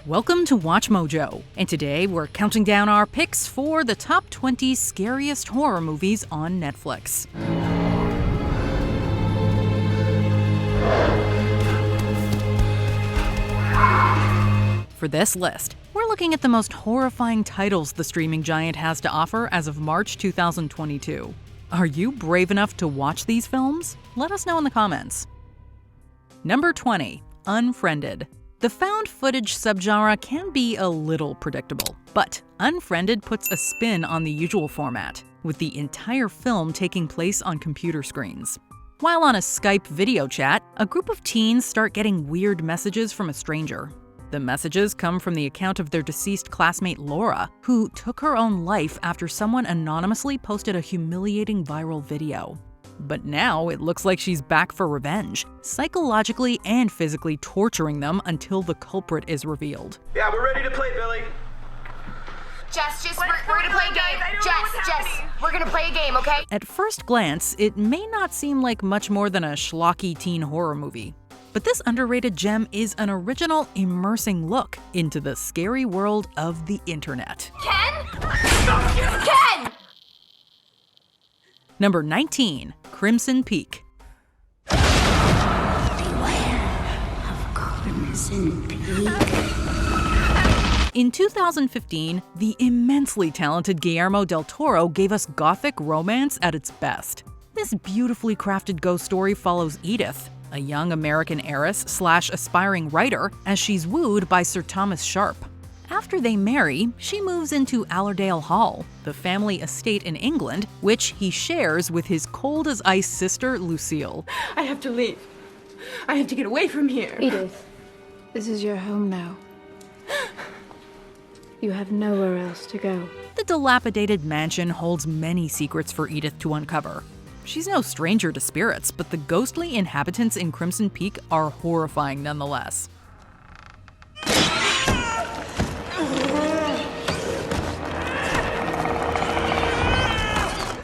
Welcome to WatchMojo, and today we're counting down our picks for the top 20 scariest horror movies on Netflix. For this list, we're looking at the most horrifying titles the streaming giant has to offer as of March 2022. Are you brave enough to watch these films? Let us know in the comments. Number 20, Unfriended. The found footage subgenre can be a little predictable, but Unfriended puts a spin on the usual format, with the entire film taking place on computer screens. While on a Skype video chat, a group of teens start getting weird messages from a stranger. The messages come from the account of their deceased classmate Laura, who took her own life after someone anonymously posted a humiliating viral video. But now it looks like she's back for revenge, psychologically and physically torturing them until the culprit is revealed. Yeah, we're ready to play, Billy. Jess, we're gonna play a game. Jess, we're gonna play a game, okay? At first glance, it may not seem like much more than a schlocky teen horror movie. But this underrated gem is an original, immersing look into the scary world of the internet. Ken? Ken! Number 19, Crimson Peak. Beware of Crimson Peak. In 2015, the immensely talented Guillermo del Toro gave us gothic romance at its best. This beautifully crafted ghost story follows Edith, a young American heiress/aspiring writer, as she's wooed by Sir Thomas Sharp. After they marry, she moves into Allerdale Hall, the family estate in England, which he shares with his cold-as-ice sister, Lucille. I have to leave. I have to get away from here. Edith, this is your home now. You have nowhere else to go. The dilapidated mansion holds many secrets for Edith to uncover. She's no stranger to spirits, but the ghostly inhabitants in Crimson Peak are horrifying nonetheless.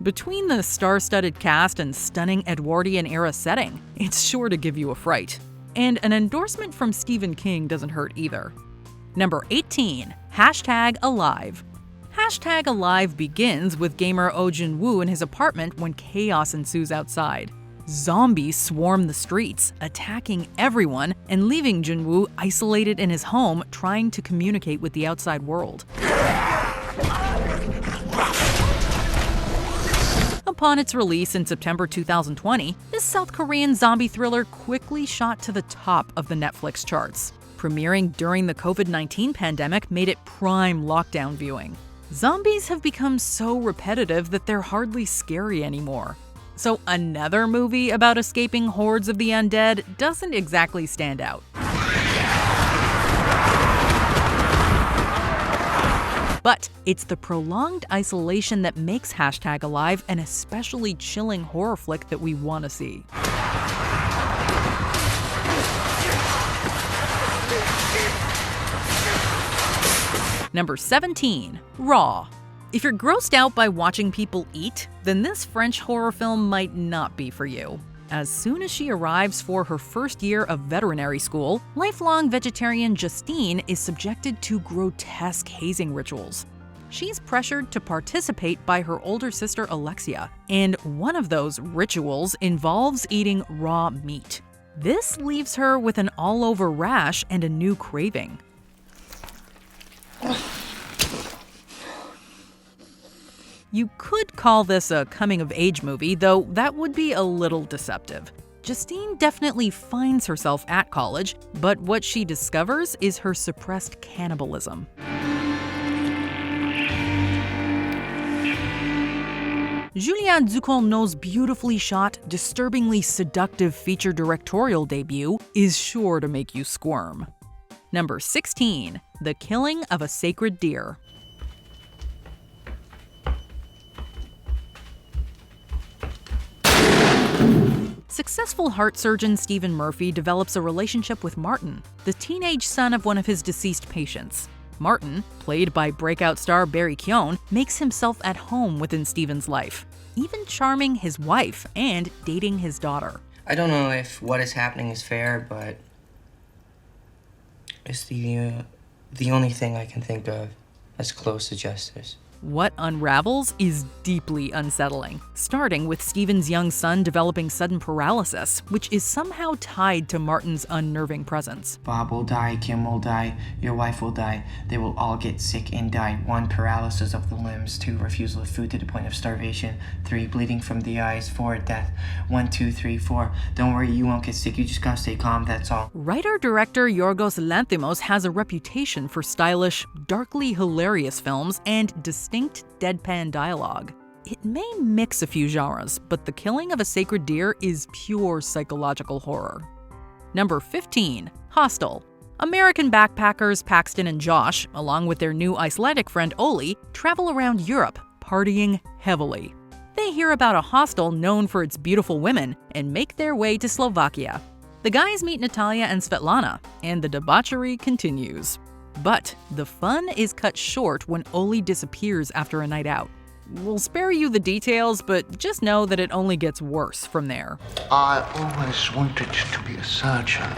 Between the star-studded cast and stunning Edwardian-era setting, it's sure to give you a fright. And an endorsement from Stephen King doesn't hurt either. Number 18, #Alive. #Alive begins with gamer Oh Jin-woo in his apartment when chaos ensues outside. Zombies swarm the streets, attacking everyone and leaving Jin-woo isolated in his home trying to communicate with the outside world. Upon its release in September 2020, this South Korean zombie thriller quickly shot to the top of the Netflix charts. Premiering during the COVID-19 pandemic made it prime lockdown viewing. Zombies have become so repetitive that they're hardly scary anymore. So another movie about escaping hordes of the undead doesn't exactly stand out. But it's the prolonged isolation that makes #Alive an especially chilling horror flick that we want to see. Number 17, Raw. If you're grossed out by watching people eat, then this French horror film might not be for you. As soon as she arrives for her first year of veterinary school, lifelong vegetarian Justine is subjected to grotesque hazing rituals. She's pressured to participate by her older sister Alexia, and one of those rituals involves eating raw meat. This leaves her with an all-over rash and a new craving. You could call this a coming-of-age movie, though that would be a little deceptive. Justine definitely finds herself at college, but what she discovers is her suppressed cannibalism. Julien Ducournau's beautifully shot, disturbingly seductive feature directorial debut is sure to make you squirm. Number 16, The Killing of a Sacred Deer. Successful heart surgeon Stephen Murphy develops a relationship with Martin, the teenage son of one of his deceased patients. Martin, played by breakout star Barry Keoghan, makes himself at home within Stephen's life, even charming his wife and dating his daughter. I don't know if what is happening is fair, but is the the only thing I can think of as close to justice. What unravels is deeply unsettling, starting with Stephen's young son developing sudden paralysis, which is somehow tied to Martin's unnerving presence. Bob will die, Kim will die, your wife will die. They will all get sick and die. 1, paralysis of the limbs. 2, refusal of food to the point of starvation. 3, bleeding from the eyes. 4, death. 1, 2, 3, 4. Don't worry, you won't get sick, you just gotta stay calm, that's all. Writer-director Yorgos Lanthimos has a reputation for stylish, darkly hilarious films and distinct deadpan dialogue. It may mix a few genres, but The Killing of a Sacred Deer is pure psychological horror. Number 15. Hostel. American backpackers Paxton and Josh, along with their new Icelandic friend Oli, travel around Europe, partying heavily. They hear about a hostel known for its beautiful women and make their way to Slovakia. The guys meet Natalia and Svetlana, and the debauchery continues. But the fun is cut short when Oli disappears after a night out. We'll spare you the details, but just know that it only gets worse from there. I always wanted to be a surgeon.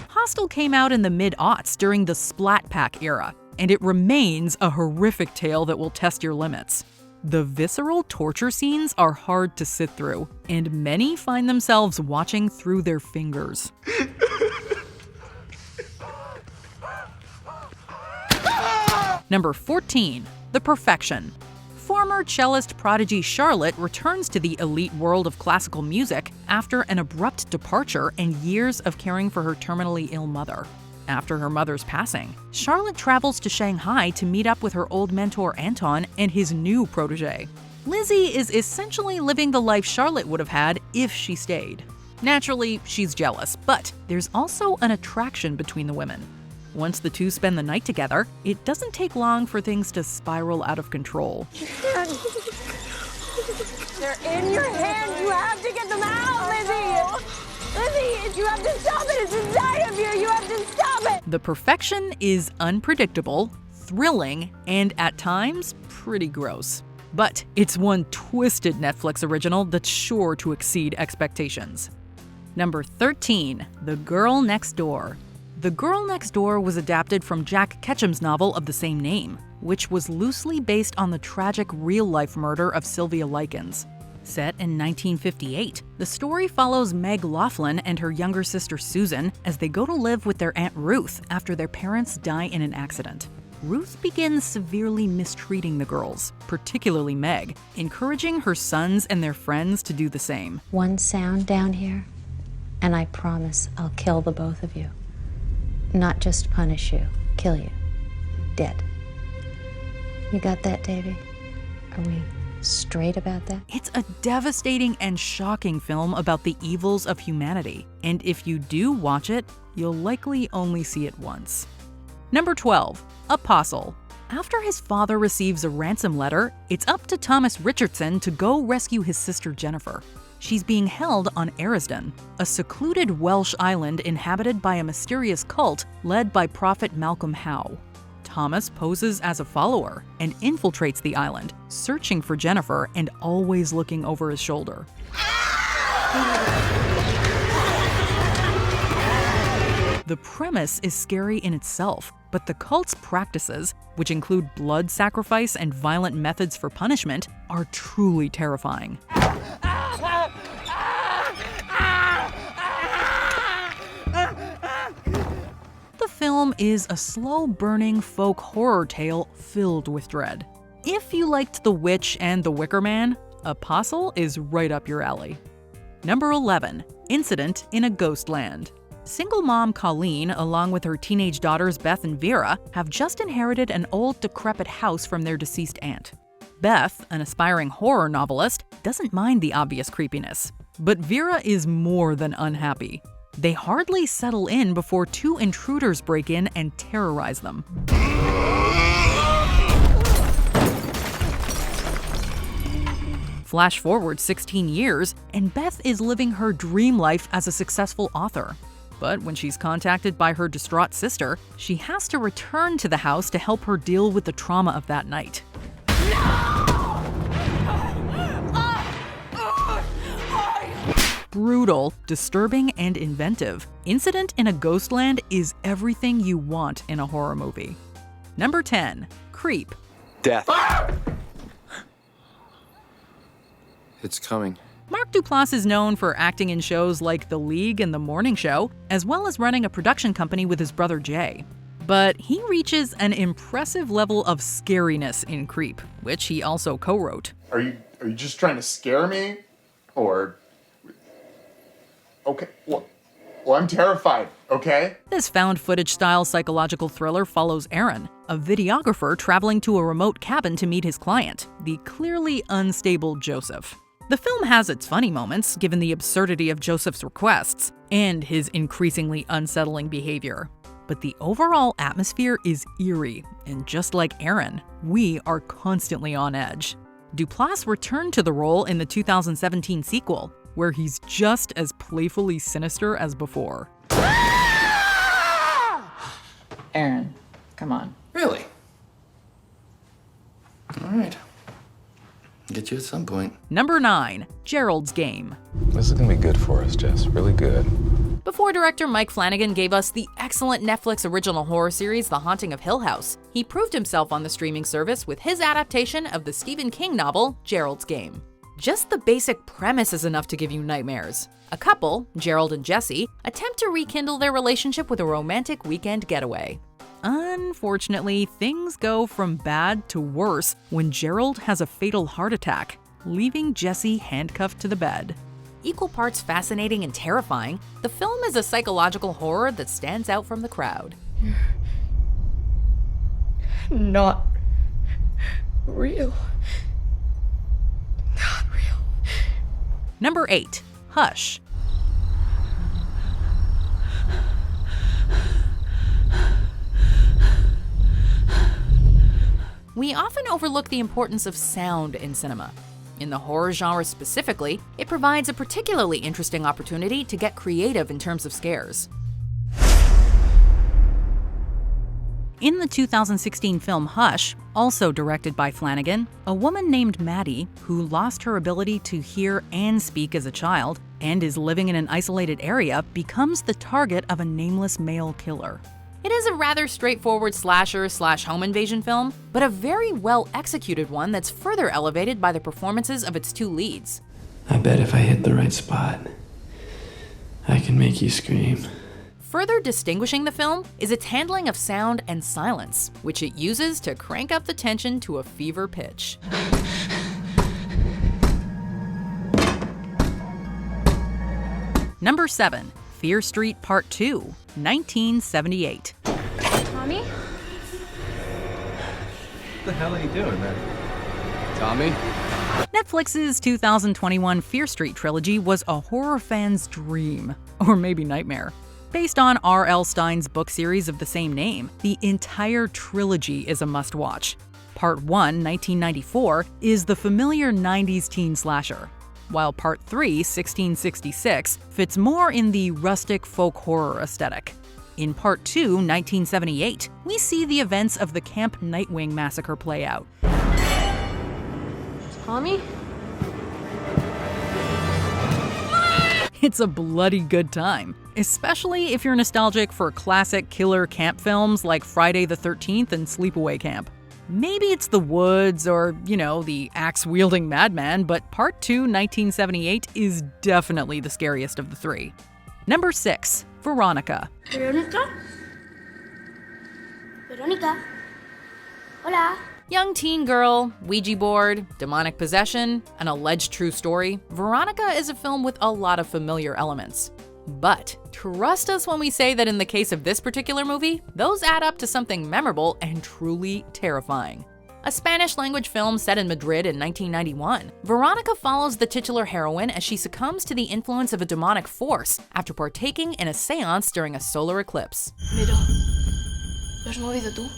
Hostel came out in the mid-aughts during the Splat Pack era, and it remains a horrific tale that will test your limits. The visceral torture scenes are hard to sit through, and many find themselves watching through their fingers. Number 14. The Perfection. Former cellist prodigy Charlotte returns to the elite world of classical music after an abrupt departure and years of caring for her terminally ill mother. After her mother's passing, Charlotte travels to Shanghai to meet up with her old mentor Anton and his new protege. Lizzie is essentially living the life Charlotte would have had if she stayed. Naturally, she's jealous, but there's also an attraction between the women. Once the two spend the night together, it doesn't take long for things to spiral out of control. They're in your hand. You have to get them out, Lizzie. Lizzie, you have to stop it. It's inside of you. You have to stop it. The Perfection is unpredictable, thrilling, and at times, pretty gross. But it's one twisted Netflix original that's sure to exceed expectations. Number 13. The Girl Next Door. The Girl Next Door was adapted from Jack Ketchum's novel of the same name, which was loosely based on the tragic real-life murder of Sylvia Likens. Set in 1958, the story follows Meg Laughlin and her younger sister Susan as they go to live with their Aunt Ruth after their parents die in an accident. Ruth begins severely mistreating the girls, particularly Meg, encouraging her sons and their friends to do the same. One sound down here, and I promise I'll kill the both of you. Not just punish you, kill you. Dead. You got that, Davy? Are we straight about that? It's a devastating and shocking film about the evils of humanity, and if you do watch it, you'll likely only see it once. Number 12. Apostle. After his father receives a ransom letter, it's up to Thomas Richardson to go rescue his sister Jennifer. She's being held on Erisden, a secluded Welsh island inhabited by a mysterious cult led by Prophet Malcolm Howe. Thomas poses as a follower and infiltrates the island, searching for Jennifer and always looking over his shoulder. The premise is scary in itself, but the cult's practices, which include blood sacrifice and violent methods for punishment, are truly terrifying. The film is a slow-burning folk horror tale filled with dread. If you liked The Witch and The Wicker Man, Apostle is right up your alley. Number 11. Incident in a Ghost Land. Single mom Colleen, along with her teenage daughters Beth and Vera, have just inherited an old, decrepit house from their deceased aunt. Beth, an aspiring horror novelist, doesn't mind the obvious creepiness, but Vera is more than unhappy. They hardly settle in before two intruders break in and terrorize them. Flash forward 16 years, and Beth is living her dream life as a successful author. But when she's contacted by her distraught sister, she has to return to the house to help her deal with the trauma of that night. Brutal, disturbing, and inventive, Incident in a Ghost Land is everything you want in a horror movie. Number 10. Creep. Death. It's coming. Mark Duplass is known for acting in shows like The League and The Morning Show, as well as running a production company with his brother Jay. But he reaches an impressive level of scariness in Creep, which he also co-wrote. Are you just trying to scare me? Or... Okay, well, I'm terrified, okay? This found footage-style psychological thriller follows Aaron, a videographer traveling to a remote cabin to meet his client, the clearly unstable Joseph. The film has its funny moments, given the absurdity of Joseph's requests and his increasingly unsettling behavior. But the overall atmosphere is eerie, and just like Aaron, we are constantly on edge. Duplass returned to the role in the 2017 sequel, where he's just as playfully sinister as before. Aaron, come on. Really? All right. Get you at some point. Number 9. Gerald's Game. This is gonna be good for us, Jess. Really good. Before director Mike Flanagan gave us the excellent Netflix original horror series The Haunting of Hill House, he proved himself on the streaming service with his adaptation of the Stephen King novel Gerald's Game. Just the basic premise is enough to give you nightmares. A couple, Gerald and Jesse, attempt to rekindle their relationship with a romantic weekend getaway. Unfortunately, things go from bad to worse when Gerald has a fatal heart attack, leaving Jesse handcuffed to the bed. Equal parts fascinating and terrifying, the film is a psychological horror that stands out from the crowd. Not real. Not real. Number 8. Hush. We often overlook the importance of sound in cinema. In the horror genre specifically, it provides a particularly interesting opportunity to get creative in terms of scares. In the 2016 film Hush, also directed by Flanagan, a woman named Maddie, who lost her ability to hear and speak as a child, and is living in an isolated area, becomes the target of a nameless male killer. It is a rather straightforward slasher/home invasion film, but a very well-executed one that's further elevated by the performances of its two leads. I bet if I hit the right spot, I can make you scream. Further distinguishing the film is its handling of sound and silence, which it uses to crank up the tension to a fever pitch. Number 7. Fear Street Part 2, 1978. Tommy? What the hell are you doing, man? Tommy? Netflix's 2021 Fear Street trilogy was a horror fan's dream, or maybe nightmare. Based on R.L. Stine's book series of the same name, the entire trilogy is a must-watch. Part 1, 1994, is the familiar 90s teen slasher, while Part 3, 1666, fits more in the rustic folk horror aesthetic. In Part 2, 1978, we see the events of the Camp Nightwing massacre play out. Tommy? It's a bloody good time, especially if you're nostalgic for classic killer camp films like Friday the 13th and Sleepaway Camp. Maybe it's the woods or, the axe-wielding madman, but Part 2, 1978 is definitely the scariest of the three. Number 6. Veronica. Veronica? Veronica? Hola. Young teen girl, Ouija board, demonic possession, an alleged true story, Veronica is a film with a lot of familiar elements. But trust us when we say that in the case of this particular movie, those add up to something memorable and truly terrifying. A Spanish-language film set in Madrid in 1991, Veronica follows the titular heroine as she succumbs to the influence of a demonic force after partaking in a seance during a solar eclipse. Mira, ¿lo has movido tú?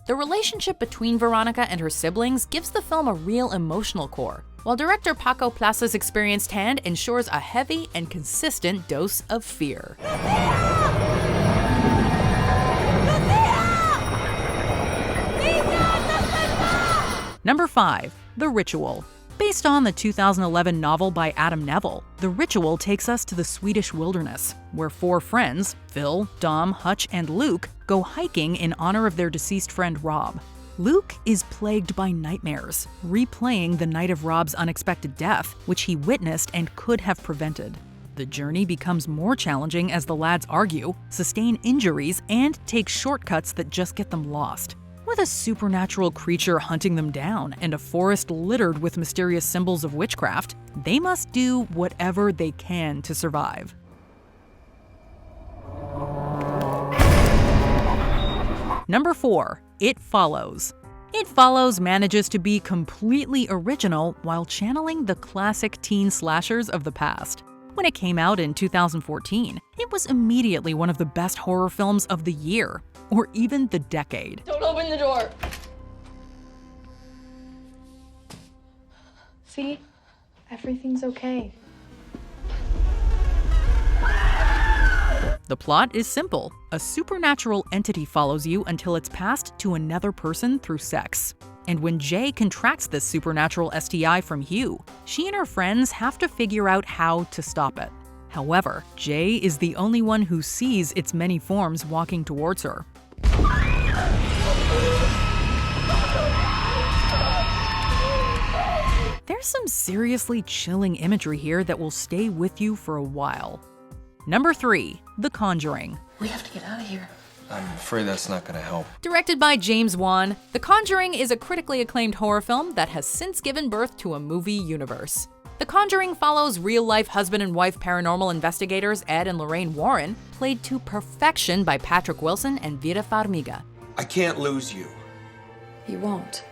The relationship between Veronica and her siblings gives the film a real emotional core, while director Paco Plaza's experienced hand ensures a heavy and consistent dose of fear. Number 5. The Ritual. Based on the 2011 novel by Adam Neville, The Ritual takes us to the Swedish wilderness, where 4 friends, Phil, Dom, Hutch, and Luke, go hiking in honor of their deceased friend Rob. Luke is plagued by nightmares, replaying the night of Rob's unexpected death, which he witnessed and could have prevented. The journey becomes more challenging as the lads argue, sustain injuries, and take shortcuts that just get them lost. With a supernatural creature hunting them down and a forest littered with mysterious symbols of witchcraft, they must do whatever they can to survive. Number 4. It Follows. It Follows manages to be completely original while channeling the classic teen slashers of the past. When it came out in 2014, it was immediately one of the best horror films of the year, or even the decade. Don't open the door. See? Everything's okay. The plot is simple. A supernatural entity follows you until it's passed to another person through sex. And when Jay contracts this supernatural STI from Hugh, she and her friends have to figure out how to stop it. However, Jay is the only one who sees its many forms walking towards her. There's some seriously chilling imagery here that will stay with you for a while. Number 3. The Conjuring. We have to get out of here. I'm afraid that's not gonna help. Directed by James Wan, The Conjuring is a critically acclaimed horror film that has since given birth to a movie universe. The Conjuring follows real-life husband and wife paranormal investigators Ed and Lorraine Warren, played to perfection by Patrick Wilson and Vera Farmiga. I can't lose you. You won't.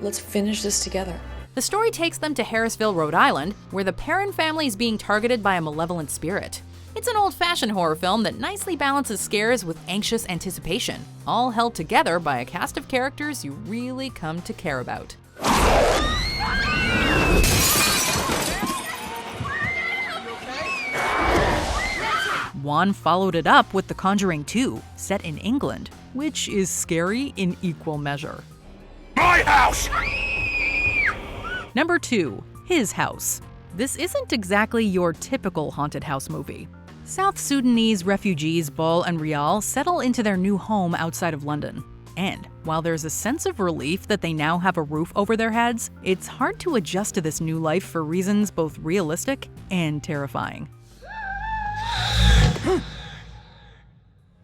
Let's finish this together. The story takes them to Harrisville, Rhode Island, where the Perrin family is being targeted by a malevolent spirit. It's an old-fashioned horror film that nicely balances scares with anxious anticipation, all held together by a cast of characters you really come to care about. Wan followed it up with The Conjuring 2, set in England, which is scary in equal measure. My house! Number 2. His House. This isn't exactly your typical haunted house movie. South Sudanese refugees Bol and Rial settle into their new home outside of London. And while there's a sense of relief that they now have a roof over their heads, it's hard to adjust to this new life for reasons both realistic and terrifying.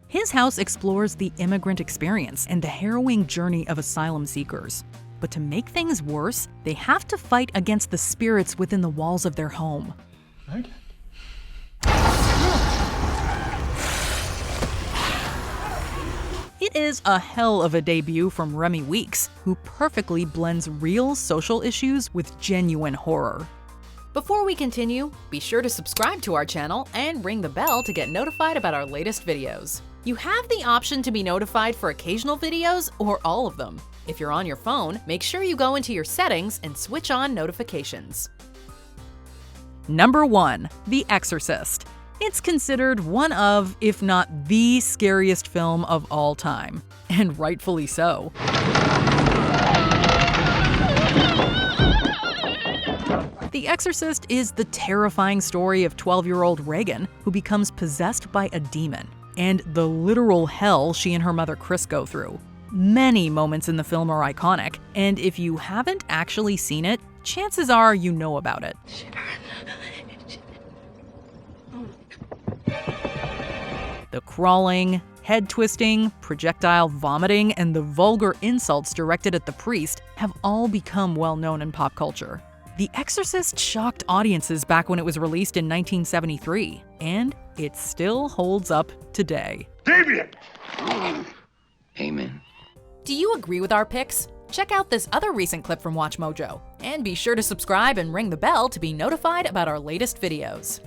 His House explores the immigrant experience and the harrowing journey of asylum seekers. But to make things worse, they have to fight against the spirits within the walls of their home. It is a hell of a debut from Remy Weeks, who perfectly blends real social issues with genuine horror. Before we continue, be sure to subscribe to our channel and ring the bell to get notified about our latest videos. You have the option to be notified for occasional videos or all of them. If you're on your phone, make sure you go into your settings and switch on notifications. Number 1. The Exorcist. It's considered one of, if not the scariest film of all time, and rightfully so. The Exorcist is the terrifying story of 12-year-old Reagan, who becomes possessed by a demon, and the literal hell she and her mother Chris go through. Many moments in the film are iconic, and if you haven't actually seen it, chances are you know about it. The crawling, head-twisting, projectile vomiting, and the vulgar insults directed at the priest have all become well-known in pop culture. The Exorcist shocked audiences back when it was released in 1973, and it still holds up today. Deviant! Amen. Do you agree with our picks? Check out this other recent clip from WatchMojo, and be sure to subscribe and ring the bell to be notified about our latest videos.